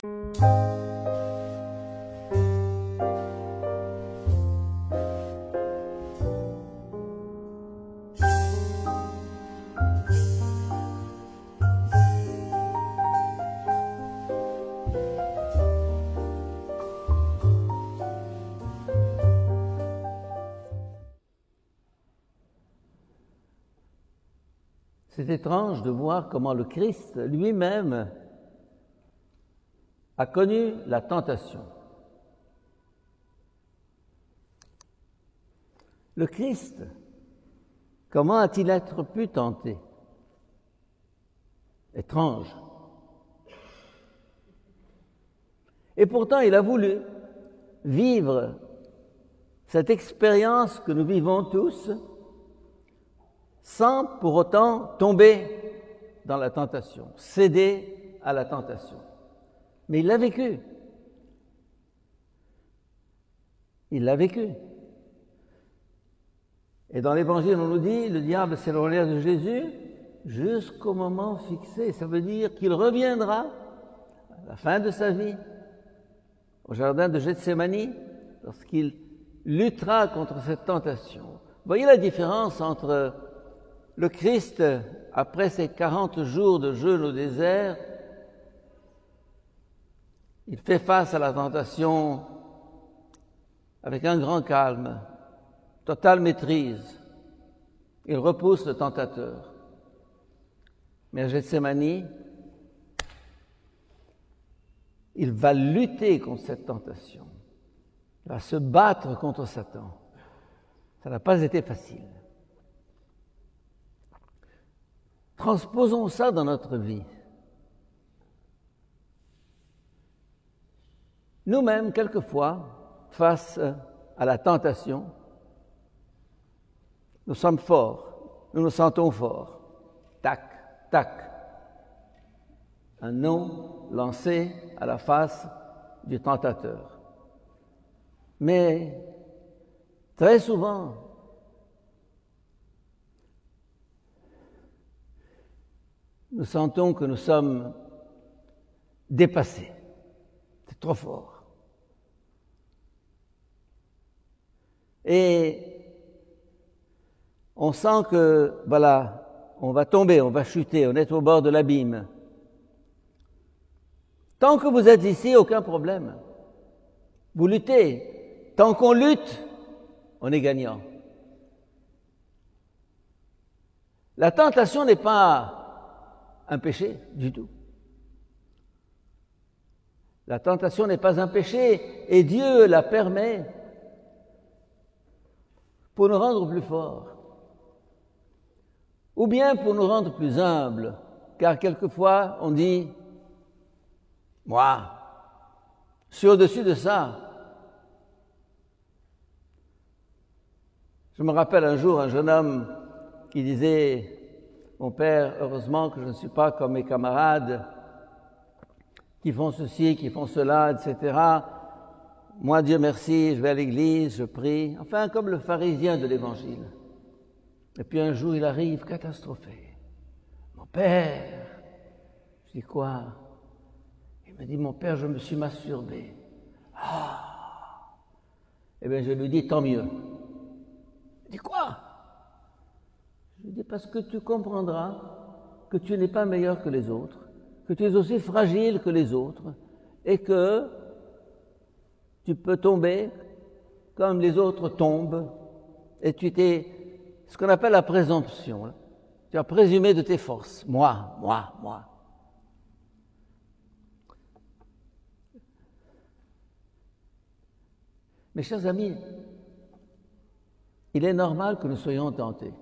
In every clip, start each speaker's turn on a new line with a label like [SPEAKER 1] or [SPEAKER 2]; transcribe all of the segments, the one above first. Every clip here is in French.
[SPEAKER 1] C'est étrange de voir comment le Christ lui-même a connu la tentation. Le Christ, comment a-t-il être pu tenter? Étrange. Et pourtant, il a voulu vivre cette expérience que nous vivons tous, sans pour autant tomber dans la tentation, céder à la tentation. Mais il l'a vécu. Il l'a vécu. Et dans l'Évangile, on nous dit, le diable s'éloignera de Jésus jusqu'au moment fixé. Ça veut dire qu'il reviendra à la fin de sa vie, au jardin de Gethsémani, lorsqu'il luttera contre cette tentation. Vous voyez la différence entre le Christ, après ses 40 jours de jeûne au désert, il fait face à la tentation avec un grand calme, totale maîtrise. Il repousse le tentateur. Mais à Gethsémani, il va lutter contre cette tentation. Il va se battre contre Satan. Ça n'a pas été facile. Transposons ça dans notre vie. Nous-mêmes, quelquefois, face à la tentation, nous sommes forts, nous nous sentons forts. Tac, tac. Un nom lancé à la face du tentateur. Mais très souvent, nous sentons que nous sommes dépassés. C'est trop fort. Et on sent que, voilà, on va tomber, on va chuter, on est au bord de l'abîme. Tant que vous êtes ici, aucun problème. Vous luttez. Tant qu'on lutte, on est gagnant. La tentation n'est pas un péché du tout. La tentation n'est pas un péché et Dieu la permet pour nous rendre plus forts ou bien pour nous rendre plus humbles, car quelquefois on dit « Moi, je suis au-dessus de ça ». Je me rappelle un jour un jeune homme qui disait « Mon père, heureusement que je ne suis pas comme mes camarades qui font ceci, qui font cela, etc. Moi, Dieu merci, je vais à l'église, je prie. » Enfin, comme le pharisien de l'Évangile. Et puis un jour, il arrive catastrophé. « Mon père !» Je dis « Quoi ?» Il me dit « Mon père, je me suis masturbé. » Ah ! Eh bien, je lui dis « Tant mieux. » Il dit « Quoi ?» Je dis parce que tu comprendras que tu n'es pas meilleur que les autres, que tu es aussi fragile que les autres et que tu peux tomber comme les autres tombent et tu t'es, ce qu'on appelle la présomption. Hein. Tu as présumé de tes forces. Moi. Mes chers amis, il est normal que nous soyons tentés.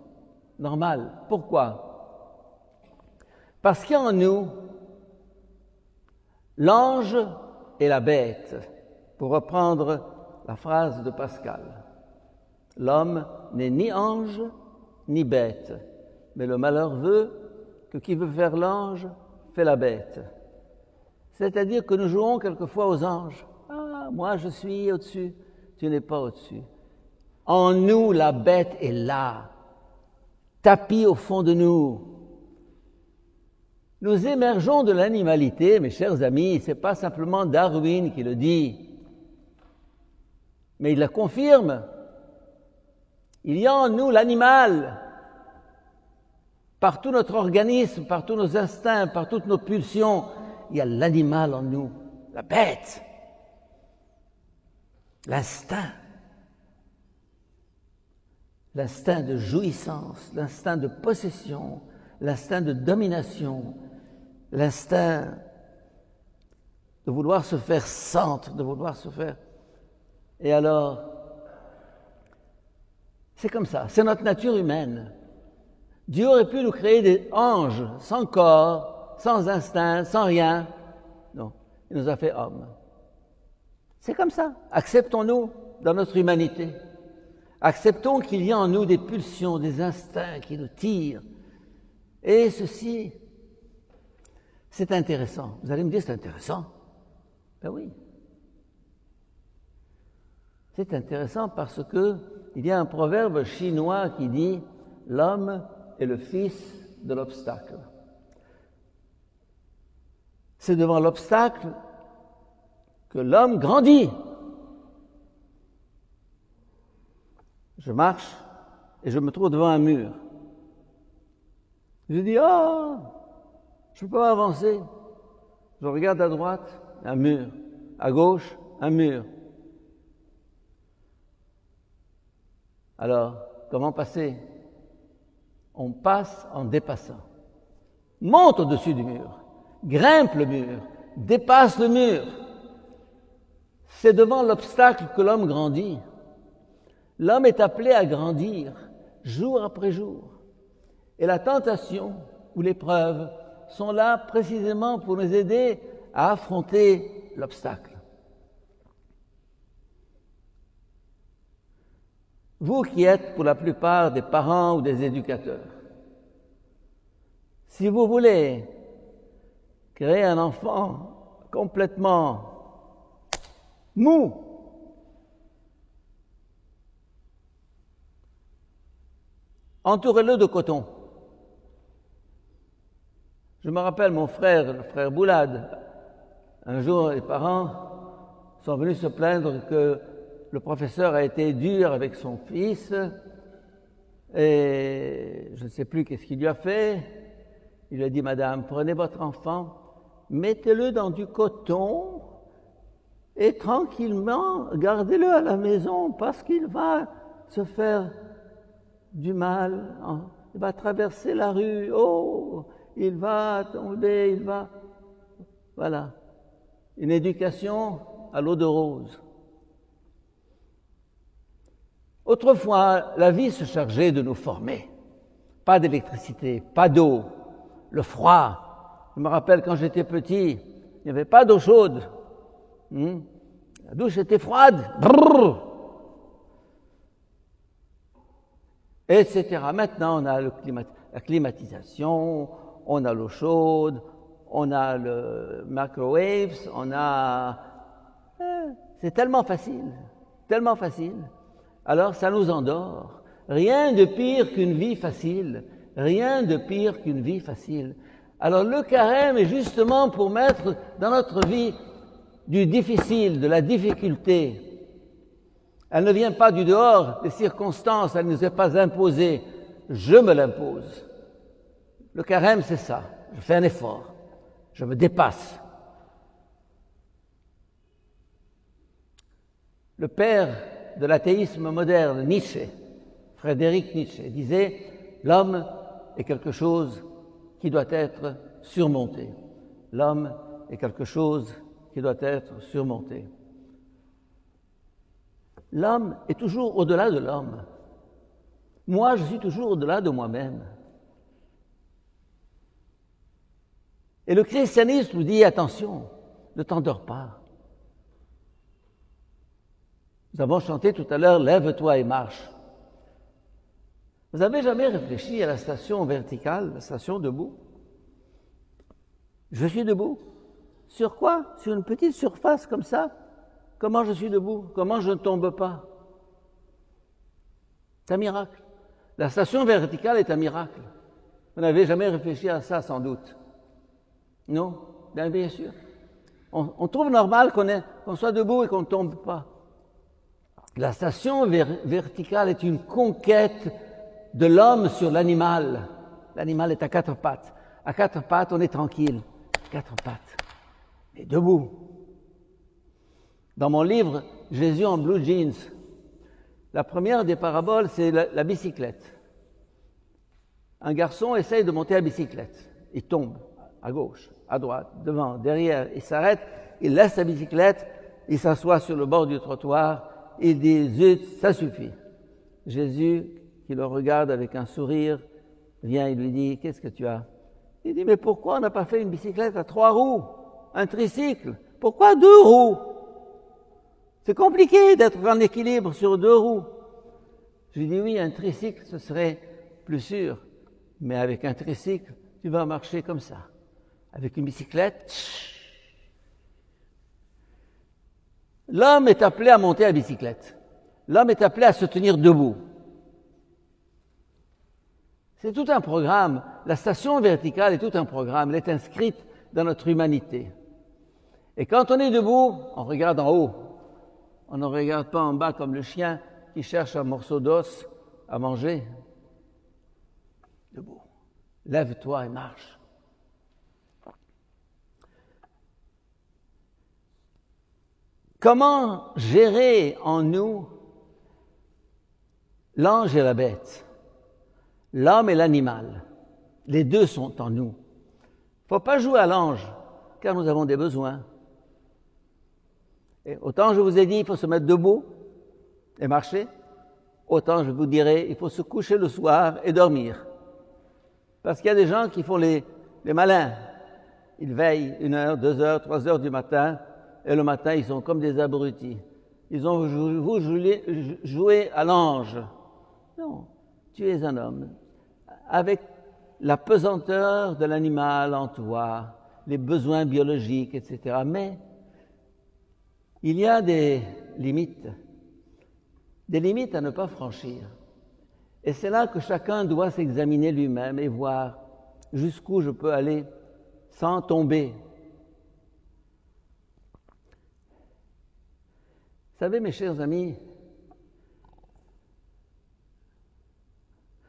[SPEAKER 1] Normal. Pourquoi? Parce qu'il y a en nous l'ange et la bête, pour reprendre la phrase de Pascal. L'homme n'est ni ange ni bête, mais le malheur veut que qui veut faire l'ange fait la bête. C'est-à-dire que nous jouons quelquefois aux anges. Ah, moi je suis au-dessus, tu n'es pas au-dessus. En nous, la bête est là, tapis au fond de nous. Nous émergeons de l'animalité, mes chers amis, ce n'est pas simplement Darwin qui le dit, mais il la confirme. Il y a en nous l'animal, par tout notre organisme, par tous nos instincts, par toutes nos pulsions, il y a l'animal en nous, la bête, l'instinct de jouissance, l'instinct de possession, l'instinct de domination, l'instinct de vouloir se faire centre, de vouloir se faire... Et alors, c'est comme ça, c'est notre nature humaine. Dieu aurait pu nous créer des anges sans corps, sans instinct, sans rien. Non, il nous a fait hommes. C'est comme ça. Acceptons-nous dans notre humanité. Acceptons qu'il y a en nous des pulsions, des instincts qui nous tirent. Et ceci, c'est intéressant. Vous allez me dire, c'est intéressant. Ben oui. C'est intéressant parce que il y a un proverbe chinois qui dit « L'homme est le fils de l'obstacle ». C'est devant l'obstacle que l'homme grandit. Je marche et je me trouve devant un mur. Je dis « Ah, je ne peux pas avancer ». Je regarde à droite, un mur. À gauche, un mur. Alors, comment passer? On passe en dépassant. Monte au-dessus du mur, grimpe le mur, dépasse le mur. C'est devant l'obstacle que l'homme grandit. L'homme est appelé à grandir, jour après jour. Et la tentation ou l'épreuve sont là précisément pour nous aider à affronter l'obstacle. Vous qui êtes pour la plupart des parents ou des éducateurs, si vous voulez créer un enfant complètement mou, entourez-le de coton. Je me rappelle mon frère, le frère Boulade, un jour les parents sont venus se plaindre que le professeur a été dur avec son fils et je ne sais plus qu'est-ce qu'il lui a fait. Il lui a dit, madame, prenez votre enfant, mettez-le dans du coton et tranquillement gardez-le à la maison parce qu'il va se faire du mal. Il va traverser la rue, oh, il va tomber, il va... Voilà, une éducation à l'eau de rose. Autrefois, la vie se chargeait de nous former. Pas d'électricité, pas d'eau, le froid. Je me rappelle quand j'étais petit, il n'y avait pas d'eau chaude. La douche était froide. Brrr. Etc. Maintenant, on a la climatisation, on a l'eau chaude, on a le microwaves, on a... C'est tellement facile, tellement facile. Alors ça nous endort. Rien de pire qu'une vie facile. Rien de pire qu'une vie facile. Alors le carême est justement pour mettre dans notre vie du difficile, de la difficulté. Elle ne vient pas du dehors, des circonstances, elle ne nous est pas imposée. Je me l'impose. Le carême, c'est ça. Je fais un effort. Je me dépasse. Le père de l'athéisme moderne, Nietzsche, Friedrich Nietzsche, disait « L'homme est quelque chose qui doit être surmonté. L'homme est quelque chose qui doit être surmonté. » L'homme est toujours au-delà de l'homme. Moi, je suis toujours au-delà de moi-même. Et le christianisme nous dit, attention, ne t'endors pas. Nous avons chanté tout à l'heure, lève-toi et marche. Vous n'avez jamais réfléchi à la station verticale, la station debout? Je suis debout. Sur quoi? Sur une petite surface comme ça? Comment je suis debout? Comment je ne tombe pas? C'est un miracle. La station verticale est un miracle. Vous n'avez jamais réfléchi à ça, sans doute. Non? Bien sûr. On trouve normal qu'on soit debout et qu'on ne tombe pas. La station verticale est une conquête de l'homme sur l'animal. L'animal est à quatre pattes. À quatre pattes, on est tranquille. Quatre pattes. Et debout. Dans mon livre, Jésus en blue jeans, la première des paraboles, c'est la bicyclette. Un garçon essaye de monter à bicyclette. Il tombe à gauche, à droite, devant, derrière. Il s'arrête, il laisse sa bicyclette, il s'assoit sur le bord du trottoir. Il dit, zut, ça suffit. Jésus, qui le regarde avec un sourire, vient et lui dit, qu'est-ce que tu as? Il dit, mais pourquoi on n'a pas fait une bicyclette à 3 roues? Un tricycle? Pourquoi 2 roues? C'est compliqué d'être en équilibre sur 2 roues. Je lui dis, oui, un tricycle, ce serait plus sûr. Mais avec un tricycle, tu vas marcher comme ça. Avec une bicyclette, l'homme est appelé à monter à bicyclette. L'homme est appelé à se tenir debout. C'est tout un programme. La station verticale est tout un programme. Elle est inscrite dans notre humanité. Et quand on est debout, on regarde en haut. On ne regarde pas en bas comme le chien qui cherche un morceau d'os à manger. Debout. Lève-toi et marche. Comment gérer en nous l'ange et la bête, l'homme et l'animal? Les deux sont en nous. Il ne faut pas jouer à l'ange, car nous avons des besoins. Et autant je vous ai dit, il faut se mettre debout et marcher, autant je vous dirai, il faut se coucher le soir et dormir. Parce qu'il y a des gens qui font les malins. Ils veillent 1 heure, 2 heures, 3 heures du matin, et le matin, ils sont comme des abrutis. Ils ont joué à l'ange. Non, tu es un homme. Avec la pesanteur de l'animal en toi, les besoins biologiques, etc. Mais il y a des limites à ne pas franchir. Et c'est là que chacun doit s'examiner lui-même et voir jusqu'où je peux aller sans tomber. Vous savez, mes chers amis,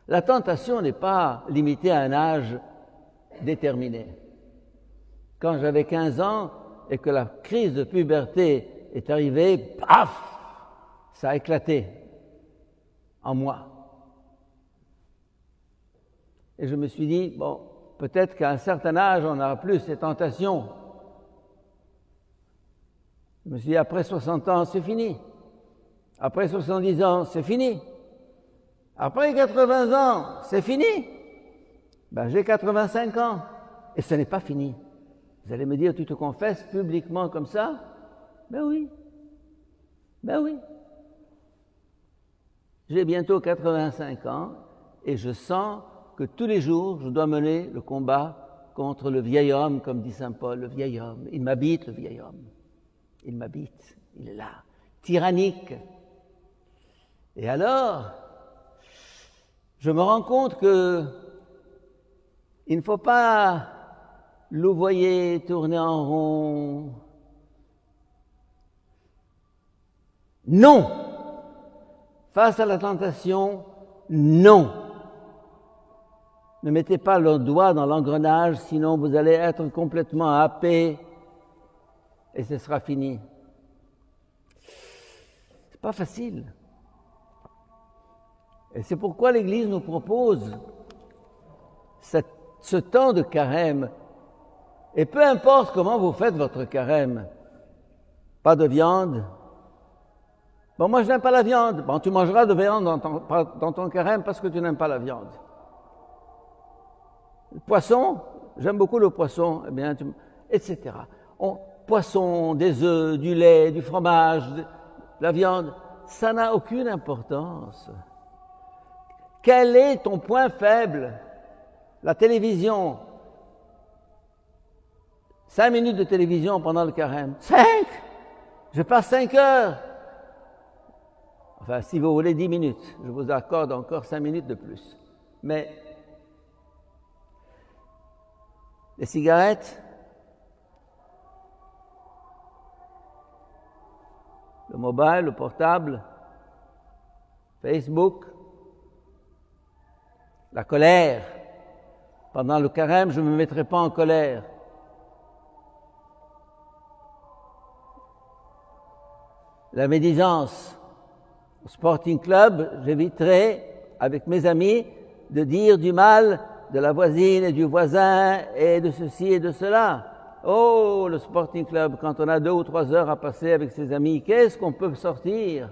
[SPEAKER 1] la tentation n'est pas limitée à un âge déterminé. Quand j'avais 15 ans et que la crise de puberté est arrivée, paf, ça a éclaté en moi. Et je me suis dit, bon, peut-être qu'à un certain âge, on n'aura plus ces tentations. Je me suis dit, après 60 ans, c'est fini. Après 70 ans, c'est fini. Après 80 ans, c'est fini. Ben, j'ai 85 ans et ce n'est pas fini. Vous allez me dire, tu te confesses publiquement comme ça? Ben oui. Ben oui. J'ai bientôt 85 ans et je sens que tous les jours, je dois mener le combat contre le vieil homme, comme dit saint Paul, le vieil homme. Il m'habite, le vieil homme. Il m'habite, il est là, tyrannique. Et alors, je me rends compte que il ne faut pas louvoyer, tourner en rond. Non! Face à la tentation, non! Ne mettez pas le doigt dans l'engrenage, sinon vous allez être complètement happé et ce sera fini. C'est pas facile. Et c'est pourquoi l'Église nous propose ce temps de carême. Et peu importe comment vous faites votre carême, pas de viande. Bon, moi je n'aime pas la viande. Bon, tu mangeras de viande dans ton carême parce que tu n'aimes pas la viande. Le poisson, j'aime beaucoup le poisson, eh bien, etc. Poisson, des œufs, du lait, du fromage, de la viande, ça n'a aucune importance. Quel est ton point faible? La télévision. 5 minutes de télévision pendant le carême. 5! Je passe 5 heures. Enfin, si vous voulez 10 minutes, je vous accorde encore 5 minutes de plus. Mais les cigarettes, mobile, le portable, Facebook, la colère. Pendant le carême, je ne me mettrai pas en colère. La médisance. Au Sporting Club, j'éviterai, avec mes amis, de dire du mal de la voisine et du voisin et de ceci et de cela. Oh, le Sporting Club, quand on a 2 ou 3 heures à passer avec ses amis, qu'est-ce qu'on peut sortir?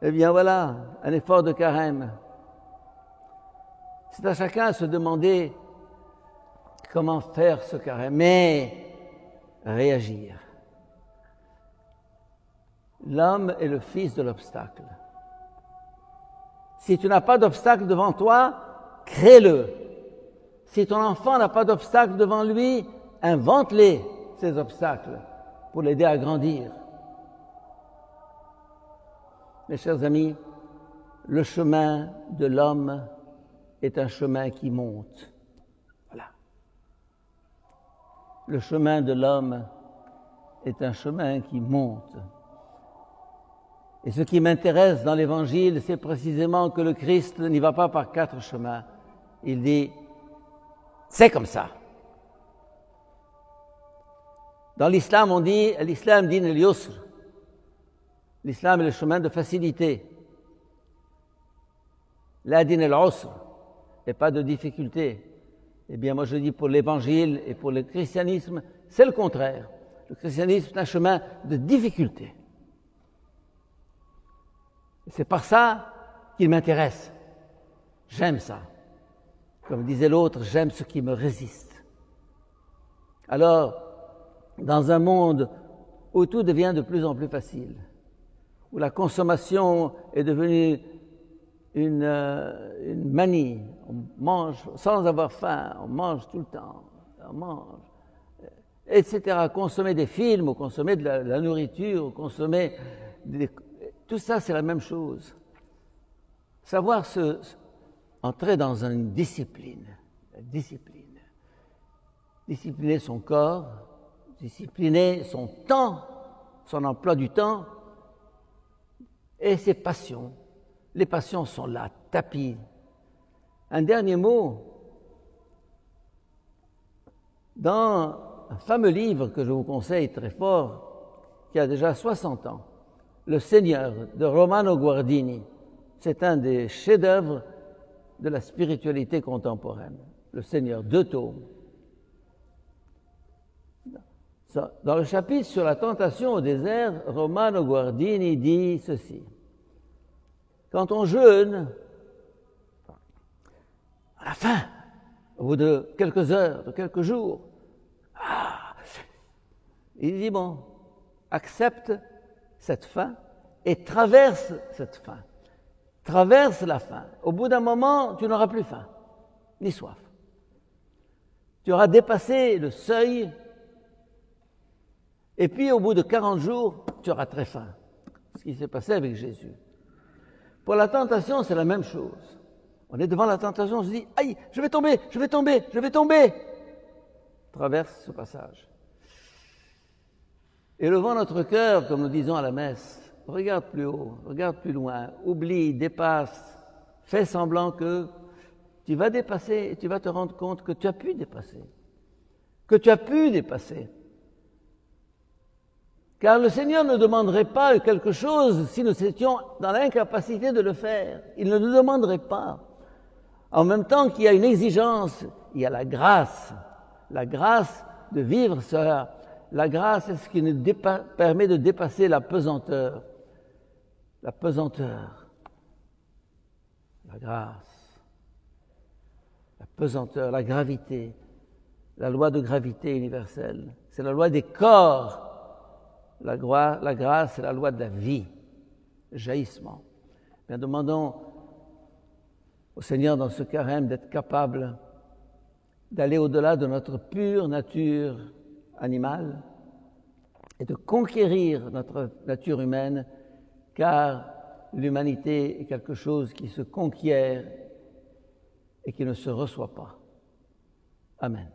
[SPEAKER 1] Eh bien voilà, un effort de carême. C'est à chacun de se demander comment faire ce carême, mais réagir. L'homme est le fils de l'obstacle. Si tu n'as pas d'obstacle devant toi, crée-le. Si ton enfant n'a pas d'obstacle devant lui, invente-les, ces obstacles, pour l'aider à grandir. Mes chers amis, le chemin de l'homme est un chemin qui monte. Voilà. Le chemin de l'homme est un chemin qui monte. Et ce qui m'intéresse dans l'Évangile, c'est précisément que le Christ n'y va pas par 4 chemins. Il dit, c'est comme ça. Dans l'islam, on dit, l'islam din al-yusr. L'islam est le chemin de facilité. La din al-usr, et pas de difficulté. Eh bien, moi je dis pour l'Évangile et pour le christianisme, c'est le contraire. Le christianisme est un chemin de difficulté. C'est par ça qu'il m'intéresse. J'aime ça. Comme disait l'autre, j'aime ce qui me résiste. Alors, dans un monde où tout devient de plus en plus facile, où la consommation est devenue une manie, on mange sans avoir faim, on mange tout le temps, on mange, etc. Consommer des films, ou consommer de la nourriture, ou consommer tout ça, c'est la même chose. Savoir entrer dans une discipline. La discipline. Discipliner son corps, discipliner son temps, son emploi du temps et ses passions. Les passions sont là, tapis. Un dernier mot. Dans un fameux livre que je vous conseille très fort, qui a déjà 60 ans, Le Seigneur de Romano Guardini, c'est un des chefs-d'œuvre de la spiritualité contemporaine. Le Seigneur, 2 tomes. Dans le chapitre sur la tentation au désert, Romano Guardini dit ceci. Quand on jeûne, à la fin, au bout de quelques heures, de quelques jours, il dit bon, accepte cette faim et traverse cette faim. Traverse la faim. Au bout d'un moment, tu n'auras plus faim, ni soif. Tu auras dépassé le seuil et puis au bout de 40 jours, tu auras très faim. Ce qui s'est passé avec Jésus. Pour la tentation, c'est la même chose. On est devant la tentation, on se dit, aïe, je vais tomber, je vais tomber, je vais tomber. Traverse ce passage. Élevons notre cœur, comme nous disons à la messe. Regarde plus haut, regarde plus loin, oublie, dépasse, fais semblant que tu vas dépasser et tu vas te rendre compte que tu as pu dépasser. Que tu as pu dépasser. Car le Seigneur ne demanderait pas quelque chose si nous étions dans l'incapacité de le faire. Il ne nous demanderait pas. En même temps qu'il y a une exigence, il y a la grâce. La grâce de vivre cela. La grâce est ce qui nous permet de dépasser la pesanteur. La pesanteur. La grâce. La pesanteur, la gravité. La loi de gravité universelle. C'est la loi des corps. La grâce, c'est la loi de la vie. Jaillissement. Bien, demandons au Seigneur dans ce carême d'être capable d'aller au-delà de notre pure nature animale et de conquérir notre nature humaine, car l'humanité est quelque chose qui se conquiert et qui ne se reçoit pas. Amen.